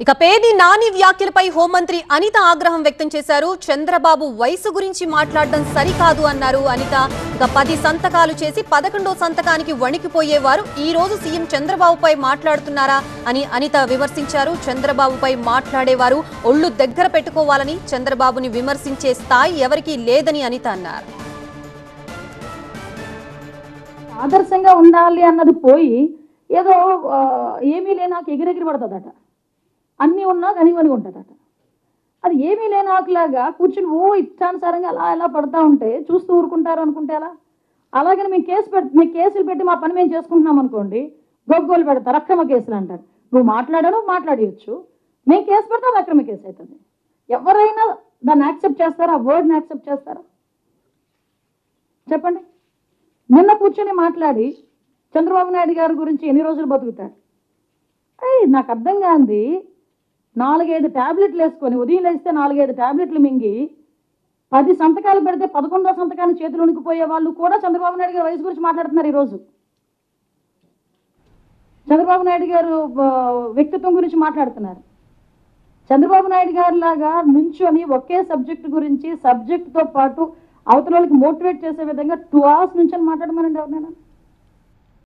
ఇక పేర్ని నాని వ్యాఖ్యలపై హోంమంత్రి అనిత ఆగ్రహం వ్యక్తం చేశారు. చంద్రబాబు వయసు గురించి మాట్లాడడం సరికాదు అన్నారు అనిత. ఇక 10 సంతకాలు చేసి 11వ సంతకానికి వణికిపోయేవారు ఈ రోజు సీఎం చంద్రబాబుపై మాట్లాడుతున్నారా అని అనిత విమర్శించారు. చంద్రబాబుపై మాట్లాడేవారు ఒళ్ళు దగ్గర పెట్టుకోవాలని, చంద్రబాబుని విమర్శించే స్థాయి ఎవరికీ లేదని అనిత అన్నారు. ఆదర్శంగా ఉండాలి అన్నది పోయి ఏదో ఏమీ లేనాకు ఎగిరెగిరి పడుతుందట, అన్నీ ఉన్నా కనివని ఉంటుందట. అది ఏమీ లేనాకులాగా కూర్చుని ఇష్టానుసారంగా అలా ఎలా పడతా ఉంటే చూస్తూ ఊరుకుంటారు అనుకుంటే అలా. అలాగని మేము కేసులు పెట్టి మా పని మేము చేసుకుంటున్నాం అనుకోండి, గొగ్గోలు పెడతారు, అక్రమ కేసులు అంటారు. నువ్వు మాట్లాడవచ్చు, మేము కేసు పెడితే అది అక్రమ కేసు అవుతుంది. ఎవరైనా దాన్ని యాక్సెప్ట్ చేస్తారా? ఆ వర్డ్ని యాక్సెప్ట్ చేస్తారా? చెప్పండి. నిన్న కూర్చొని మాట్లాడి చంద్రబాబు నాయుడు గారి గురించి ఎన్ని రోజులు బతుకుతాడు? నాకు అర్థం కాంది. 4-5 ట్యాబ్లెట్లు వేసుకొని ఉదయం లేస్తే 4-5 ట్యాబ్లెట్లు మింగి 10 సంతకాలు పెడితే 11వ సంతకాన్ని చేతులు ఉనికిపోయే వాళ్ళు కూడా చంద్రబాబు నాయుడు గారి వయసు గురించి మాట్లాడుతున్నారు. ఈరోజు చంద్రబాబు నాయుడు గారు వ్యక్తిత్వం గురించి మాట్లాడుతున్నారు. చంద్రబాబు నాయుడు గారి లాగా నుంచొని ఒకే సబ్జెక్టు గురించి సబ్జెక్టుతో పాటు అవతల వాళ్ళకి మోటివేట్ చేసే విధంగా 2 hours నుంచి మాట్లాడమనండి ఎవరినైనా.